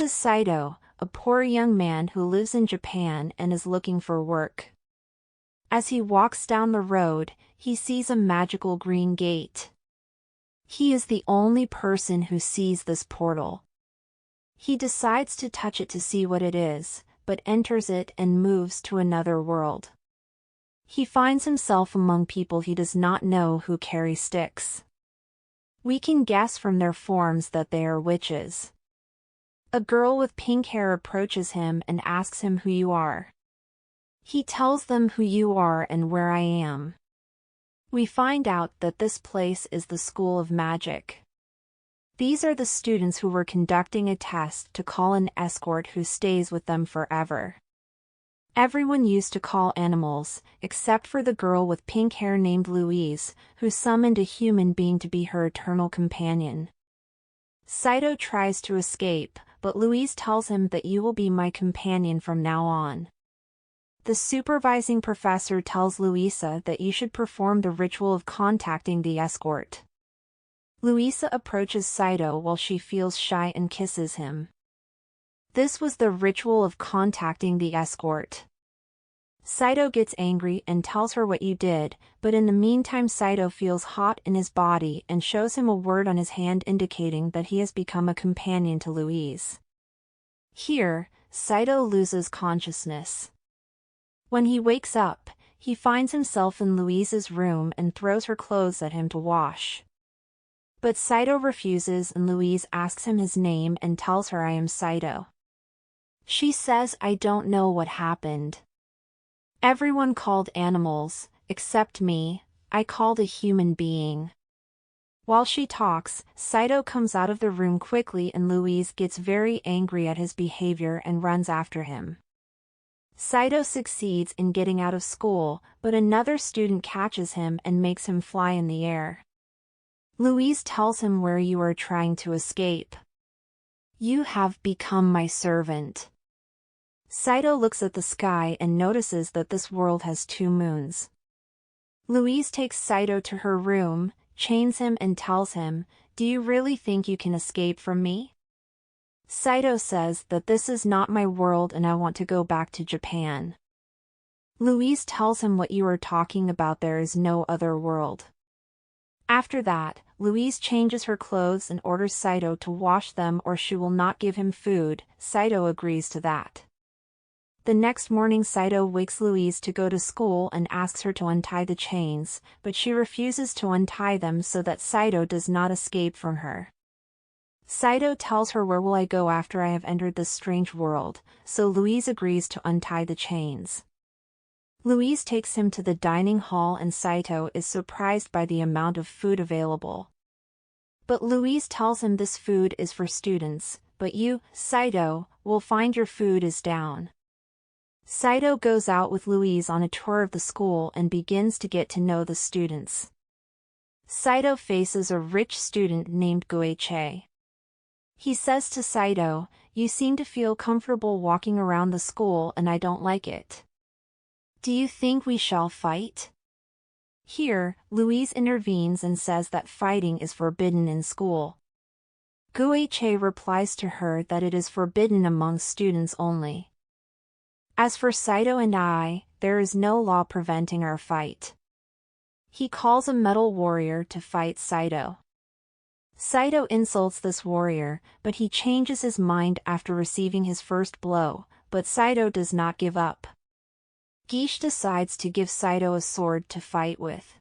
This is Saito, a poor young man who lives in Japan and is looking for work. As he walks down the road, he sees a magical green gate. He is the only person who sees this portal. He decides to touch it to see what it is, but enters it and moves to another world. He finds himself among people he does not know who carry sticks. We can guess from their forms that they are witches. A girl with pink hair approaches him and asks him who you are. He tells them who you are and where I am. We find out that this place is the School of Magic. These are the students who were conducting a test to call an escort who stays with them forever. Everyone used to call animals, except for the girl with pink hair named Louise, who summoned a human being to be her eternal companion. Saito tries to escape, but Louise tells him that you will be my companion from now on. The supervising professor tells Louisa that you should perform the ritual of contacting the escort. Louisa approaches Saito while she feels shy and kisses him. This was the ritual of contacting the escort. Saito gets angry and tells her what you did, but in the meantime Saito feels hot in his body and shows him a word on his hand indicating that he has become a companion to Louise. Here, Saito loses consciousness. When he wakes up, he finds himself in Louise's room and throws her clothes at him to wash. But Saito refuses and Louise asks him his name and tells her I am Saito. She says I don't know what happened. Everyone called animals, except me, I called a human being. While she talks, Saito comes out of the room quickly and Louise gets very angry at his behavior and runs after him. Saito succeeds in getting out of school, but another student catches him and makes him fly in the air. Louise tells him where you are trying to escape. You have become my servant. Saito looks at the sky and notices that this world has 2 moons. Louise takes Saito to her room, chains him and tells him, "Do you really think you can escape from me?" Saito says that this is not my world and I want to go back to Japan. Louise tells him what you are talking about, there is no other world. After that, Louise changes her clothes and orders Saito to wash them or she will not give him food. Saito agrees to that. The next morning Saito wakes Louise to go to school and asks her to untie the chains, but she refuses to untie them so that Saito does not escape from her. Saito tells her where will I go after I have entered this strange world, so Louise agrees to untie the chains. Louise takes him to the dining hall and Saito is surprised by the amount of food available. But Louise tells him this food is for students, but you, Saito, will find your food is down. Saito goes out with Louise on a tour of the school and begins to get to know the students. Saito faces a rich student named Goichi. He says to Saito, "You seem to feel comfortable walking around the school and I don't like it. Do you think we shall fight?" Here, Louise intervenes and says that fighting is forbidden in school. Goichi replies to her that it is forbidden among students only. As for Saito and I, there is no law preventing our fight. He calls a metal warrior to fight Saito. Saito insults this warrior, but he changes his mind after receiving his first blow, but Saito does not give up. Gish decides to give Saito a sword to fight with.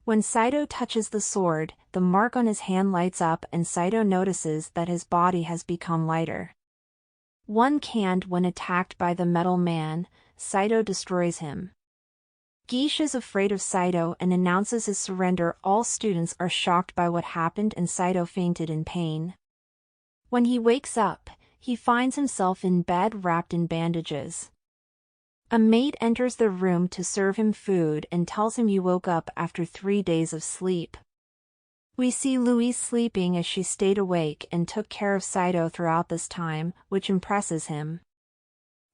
When Saito touches the sword, the mark on his hand lights up and Saito notices that his body has become lighter. One-canned when attacked by the metal man, Saito destroys him. Gish is afraid of Saito and announces his surrender. All students are shocked by what happened and Saito fainted in pain. When he wakes up, he finds himself in bed wrapped in bandages. A maid enters the room to serve him food and tells him you woke up after 3 days of sleep. We see Louise sleeping as she stayed awake and took care of Saito throughout this time, which impresses him.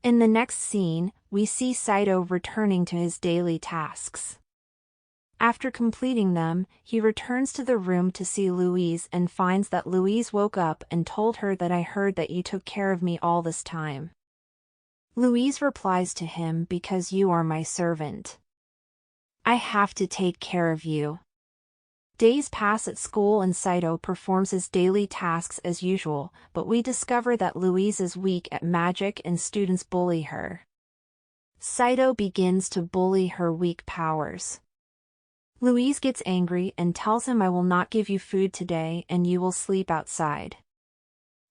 In the next scene, we see Saito returning to his daily tasks. After completing them, he returns to the room to see Louise and finds that Louise woke up and told her that I heard that you took care of me all this time. Louise replies to him, because you are my servant. I have to take care of you. Days pass at school and Saito performs his daily tasks as usual, but we discover that Louise is weak at magic and students bully her. Saito begins to bully her weak powers. Louise gets angry and tells him, I will not give you food today and you will sleep outside.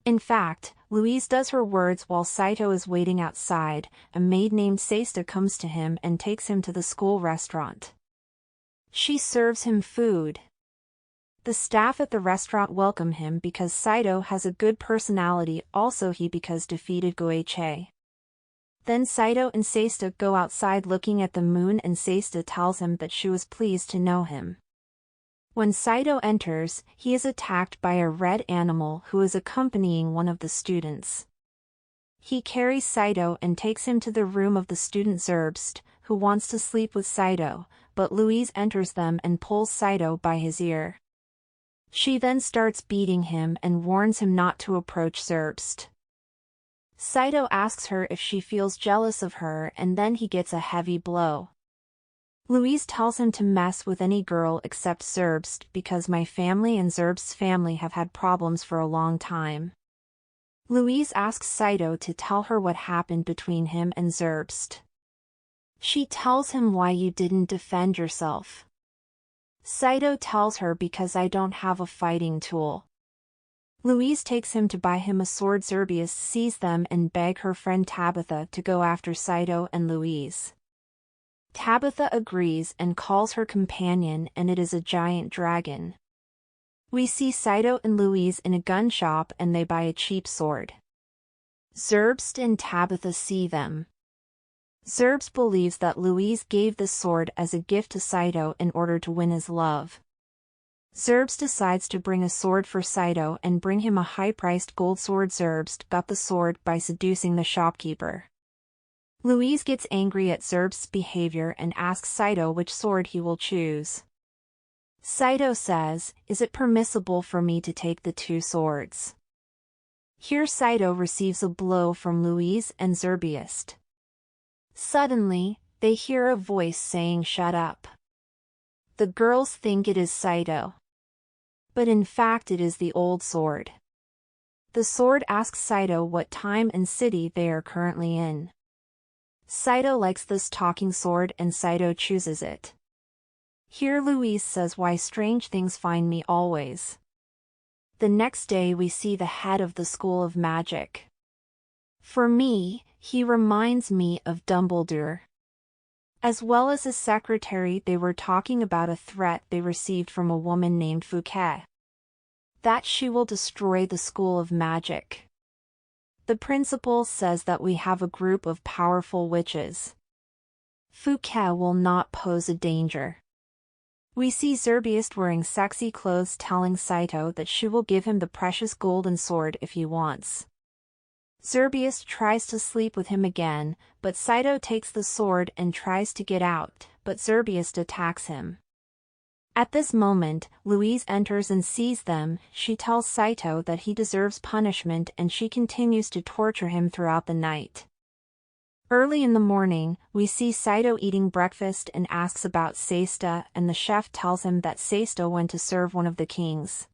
In fact, Louise does her words while Saito is waiting outside. A maid named Seista comes to him and takes him to the school restaurant. She serves him food. The staff at the restaurant welcome him because Saito has a good personality, also he because defeated Goichi. Then Saito and Seista go outside looking at the moon and Seista tells him that she was pleased to know him. When Saito enters, he is attacked by a red animal who is accompanying one of the students. He carries Saito and takes him to the room of the student Zerbst, who wants to sleep with Saito, but Louise enters them and pulls Saito by his ear. She then starts beating him and warns him not to approach Zerbst. Saito asks her if she feels jealous of her and then he gets a heavy blow. Louise tells him to mess with any girl except Zerbst because my family and Zerbst's family have had problems for a long time. Louise asks Saito to tell her what happened between him and Zerbst. She tells him, why you didn't defend yourself. Saito tells her, because I don't have a fighting tool. Louise takes him to buy him a sword. Zerbius sees them and begs her friend Tabitha to go after Saito and Louise. Tabitha agrees and calls her companion, and it is a giant dragon. We see Saito and Louise in a gun shop and they buy a cheap sword. Zerbst and Tabitha see them. Zerbst believes that Louise gave the sword as a gift to Saito in order to win his love. Zerbst decides to bring a sword for Saito and bring him a high-priced gold sword. Zerbst got the sword by seducing the shopkeeper. Louise gets angry at Zerbst's behavior and asks Saito which sword he will choose. Saito says, is it permissible for me to take the two swords? Here Saito receives a blow from Louise and Zerbius. Suddenly, they hear a voice saying, shut up. The girls think it is Saito. But in fact it is the old sword. The sword asks Saito what time and city they are currently in. Saito likes this talking sword and Saito chooses it. Here Louise says, why strange things find me always. The next day we see the head of the School of Magic. For me, he reminds me of Dumbledore. As well as his secretary, they were talking about a threat they received from a woman named Fouquet. That she will destroy the School of Magic. The principal says that we have a group of powerful witches. Fouquet will not pose a danger. We see Zerbius wearing sexy clothes telling Saito that she will give him the precious golden sword if he wants. Zerbius tries to sleep with him again, but Saito takes the sword and tries to get out, but Zerbius attacks him. At this moment, Louise enters and sees them. She tells Saito that he deserves punishment and she continues to torture him throughout the night. Early in the morning, we see Saito eating breakfast and asks about Seista, and the chef tells him that Seista went to serve one of the kings.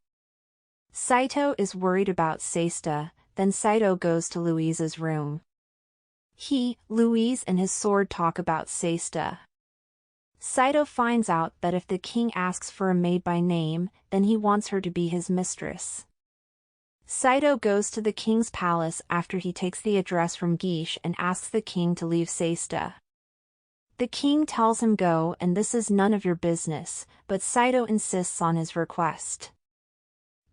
Saito is worried about Seista. Then Saito goes to Louise's room. He, Louise and his sword talk about Seista. Saito finds out that if the king asks for a maid by name, then he wants her to be his mistress. Saito goes to the king's palace after he takes the address from Guiche and asks the king to leave Seista. The king tells him go and this is none of your business, but Saito insists on his request.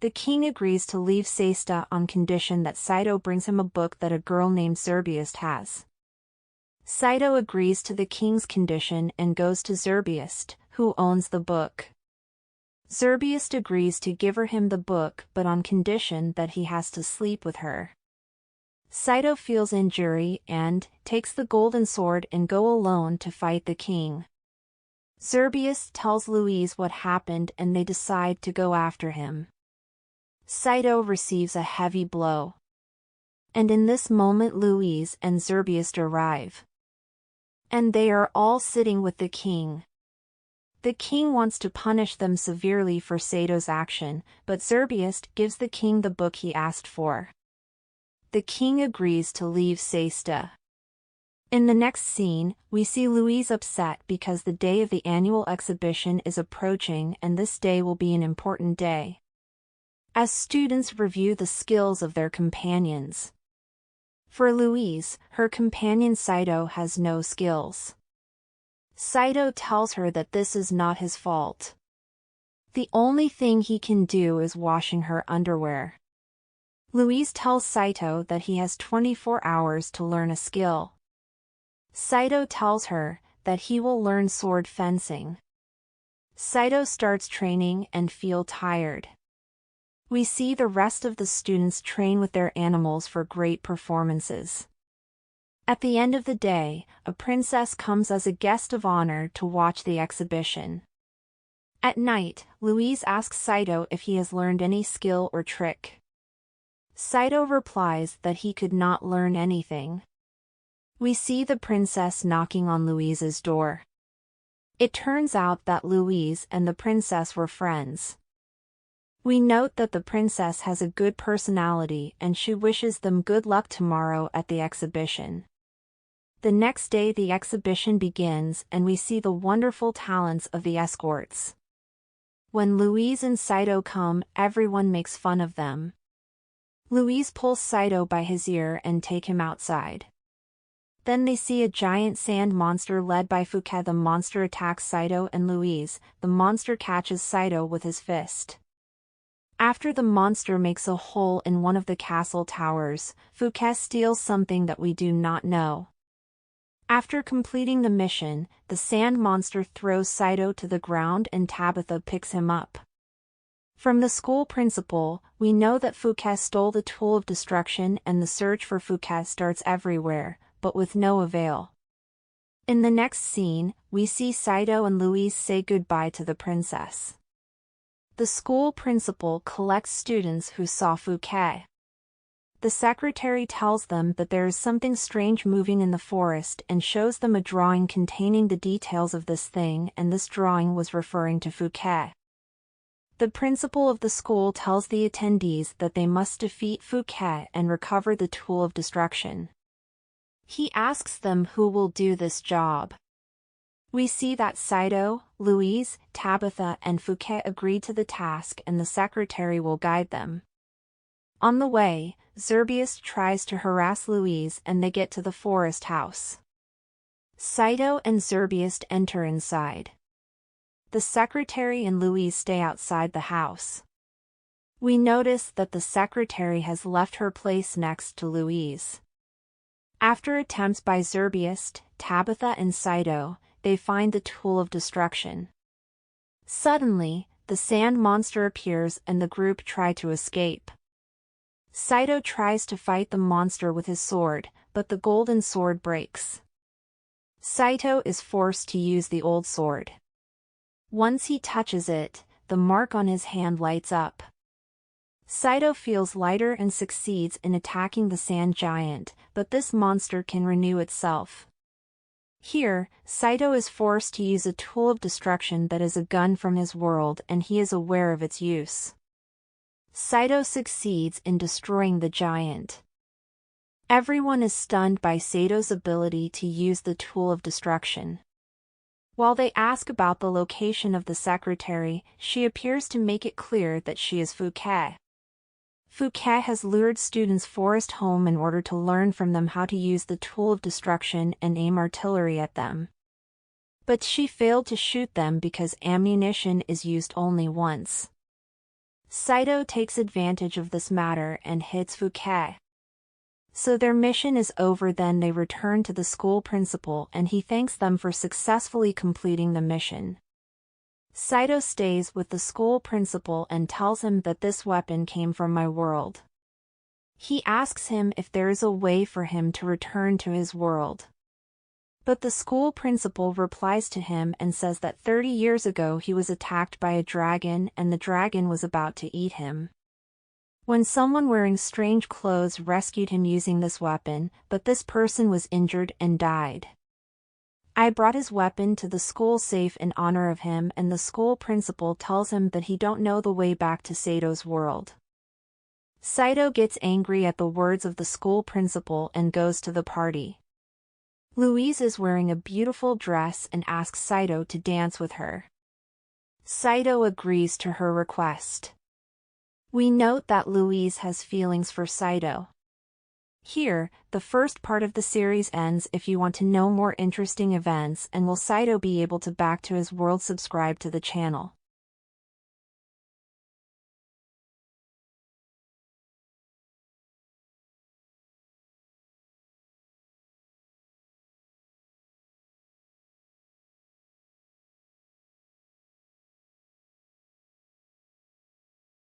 The king agrees to leave Seista on condition that Saito brings him a book that a girl named Zerbius has. Saito agrees to the king's condition and goes to Zerbius, who owns the book. Zerbius agrees to give him the book but on condition that he has to sleep with her. Saito feels injury and takes the golden sword and go alone to fight the king. Zerbius tells Louise what happened and they decide to go after him. Saito receives a heavy blow. And in this moment Louise and Zerbius arrive. And they are all sitting with the king. The king wants to punish them severely for Sato's action, but Zerbius gives the king the book he asked for. The king agrees to leave Sesta. In the next scene, we see Louise upset because the day of the annual exhibition is approaching and this day will be an important day. As students review the skills of their companions. For Louise, her companion Saito has no skills. Saito tells her that this is not his fault. The only thing he can do is washing her underwear. Louise tells Saito that he has 24 hours to learn a skill. Saito tells her that he will learn sword fencing. Saito starts training and feels tired. We see the rest of the students train with their animals for great performances. At the end of the day, a princess comes as a guest of honor to watch the exhibition. At night, Louise asks Saito if he has learned any skill or trick. Saito replies that he could not learn anything. We see the princess knocking on Louise's door. It turns out that Louise and the princess were friends. We note that the princess has a good personality and she wishes them good luck tomorrow at the exhibition. The next day the exhibition begins and we see the wonderful talents of the escorts. When Louise and Saito come, everyone makes fun of them. Louise pulls Saito by his ear and takes him outside. Then they see a giant sand monster led by Fuke. The monster attacks Saito and Louise. The monster catches Saito with his fist. After the monster makes a hole in one of the castle towers, Fuke steals something that we do not know. After completing the mission, the sand monster throws Saito to the ground and Tabitha picks him up. From the school principal, we know that Fuke stole the tool of destruction and the search for Fuke starts everywhere, but with no avail. In the next scene, we see Saito and Louise say goodbye to the princess. The school principal collects students who saw Fuke. The secretary tells them that there is something strange moving in the forest and shows them a drawing containing the details of this thing, and this drawing was referring to Fuke. The principal of the school tells the attendees that they must defeat Fuke and recover the tool of destruction. He asks them who will do this job. We see that Saito, Louise, Tabitha and Fuke agree to the task and the secretary will guide them. On the way, Zerbius tries to harass Louise and they get to the forest house. Saito and Zerbius enter inside. The secretary and Louise stay outside the house. We notice that the secretary has left her place next to Louise. After attempts by Zerbius, Tabitha and Saito, they find the tool of destruction. Suddenly, the sand monster appears and the group try to escape. Saito tries to fight the monster with his sword, but the golden sword breaks. Saito is forced to use the old sword. Once he touches it, the mark on his hand lights up. Saito feels lighter and succeeds in attacking the sand giant, but this monster can renew itself. Here, Saito is forced to use a tool of destruction that is a gun from his world and he is aware of its use. Saito succeeds in destroying the giant. Everyone is stunned by Saito's ability to use the tool of destruction. While they ask about the location of the secretary, she appears to make it clear that she is Fuke. Fuke has lured students' forest home in order to learn from them how to use the tool of destruction and aim artillery at them. But she failed to shoot them because ammunition is used only once. Saito takes advantage of this matter and hits Fuke. So their mission is over. Then they return to the school principal and he thanks them for successfully completing the mission. Saito stays with the school principal and tells him that this weapon came from my world. He asks him if there is a way for him to return to his world. But the school principal replies to him and says that 30 years ago he was attacked by a dragon and the dragon was about to eat him. When someone wearing strange clothes rescued him using this weapon, but this person was injured and died. I brought his weapon to the school safe in honor of him, and the school principal tells him that he don't know the way back to Sato's world. Saito gets angry at the words of the school principal and goes to the party. Louise is wearing a beautiful dress and asks Saito to dance with her. Saito agrees to her request. We note that Louise has feelings for Saito. Here, the first part of the series ends. If you want to know more interesting events and will Saito be able to back to his world, subscribe to the channel.